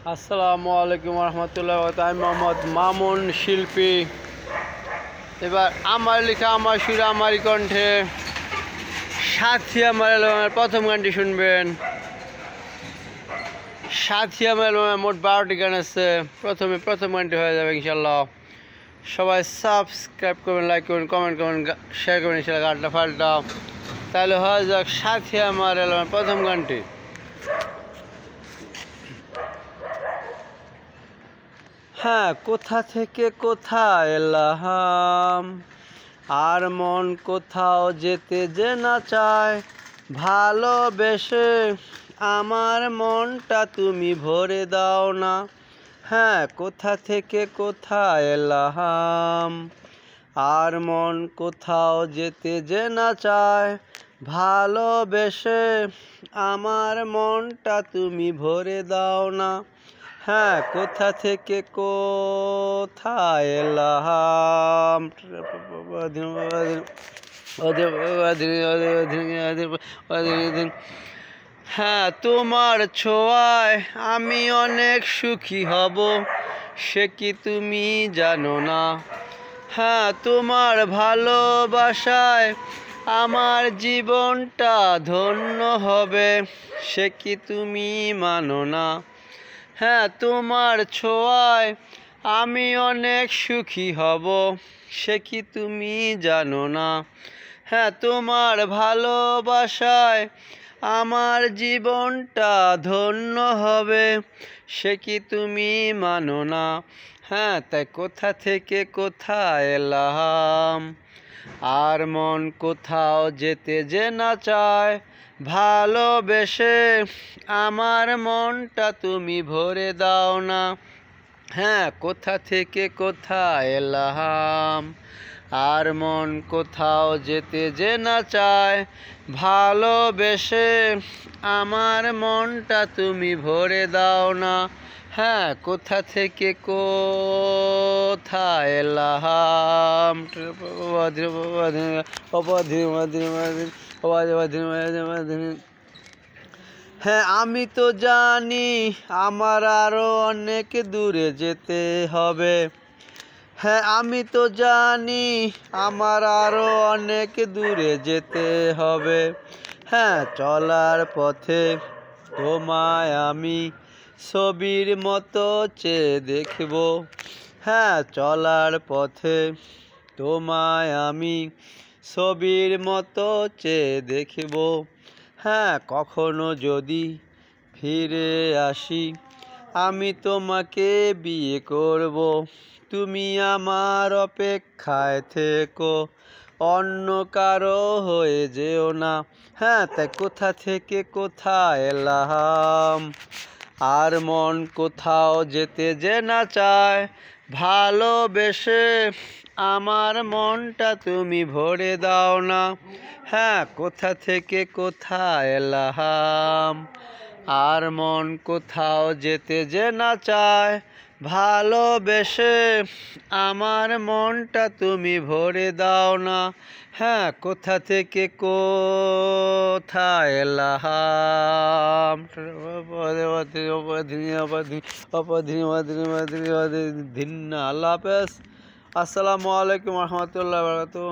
আসসালামু আলাইকুম রহমতুল্লাহ। আমি মোহাম্মদ মামুন শিল্পী। এবার আমার লেখা, আমার সুর, আমারই কণ্ঠে সাথী আমার অ্যালবামের প্রথম গানটি শুনবেন। সাথী আমার অ্যালবামে মোট 12টি গান আছে। প্রথম গানটি হয়ে যাবে ইনশাল্লাহ। সবাই সাবস্ক্রাইব করবেন, লাইক করবেন, কমেন্ট করবেন, শেয়ার করবেন ইনশাল্লাহ। গানটা ফালটা তাহলে হয়ে যাক সাথী আমার অ্যালবামের প্রথম গানটি। হ্যাঁ, কোথা থেকে কোথায় এলাম, আর মন কোথাও যেতে যে না চায়, ভালোবেসে আমার মনটা তুমি ভরে দাও না। হ্যাঁ, কোথা থেকে কোথায় এলাম, আর মন কোথাও যেতে যে না চায়, ভালোবেসে আমার মনটা তুমি ভরে দাও না। হ্যাঁ, কোথা থেকে কোথায় এলাম। হ্যাঁ, তোমার ছোঁয়ায় আমি অনেক সুখী হব, সে কি তুমি জানো না। হ্যাঁ, তোমার ভালোবাসায় আমার জীবনটা ধন্য হবে, সে কি তুমি মানো না। হ্যাঁ, তোমার ছোঁয়ায় আমি অনেক সুখী হব, সে কি তুমি জানো না। হ্যাঁ, তোমার ভালোবাসায় আমার জীবনটা ধন্য হবে, সে কি তুমি মানো না। হ্যাঁ, তাই কোথা থেকে কোথায় এলাম, আর মন কোথাও যেতে যে না চায়, ভালোবেসে আমার মনটা তুমি ভরে দাও না। হ্যাঁ, কোথা থেকে কোথায় এলাম, আর মন কোথাও যেতে যে না চায়, ভালোবেসে আমার মনটা তুমি ভরে দাও না। হ্যাঁ, কোথা থেকে কোথায় এলাম। হ্যাঁ, আমি তো জানি আমার আরো অনেক দূরে যেতে হবে। হ্যাঁ, আমি তো জানি আমার আরো অনেক দূরে যেতে হবে। হ্যাঁ, চলার পথে তোমায় আমি ছবির মতো চেয়ে দেখব। হ্যাঁ, চলার পথে তোমায় আমি ছবির মতো চেয়ে দেখব। হ্যাঁ, কখনো যদি ফিরে আসি আমি তোমাকে বিয়ে করব, তুমি আমার অপেক্ষায় থেকো, অন্য কারো হয়ে যেও না। হ্যাঁ, তাই কোথা থেকে কোথায় এলাম, আর মন কোথাও যেতে যে না চায়, ভালোবেসে আমার মনটা তুমি ভরে দাও না। হ্যাঁ, কোথা থেকে কোথায় এলাম, আর মন কোথাও যেতে যে না চায়, ভালোবেসে আমার মনটা তুমি ভরে দাও না। হ্যাঁ, কোথা থেকে কোথায় এলাম। আল্লাহ হাফেজ। আসসালামু আলাইকুম রহমতুল্লাহ বারাকাতুহু।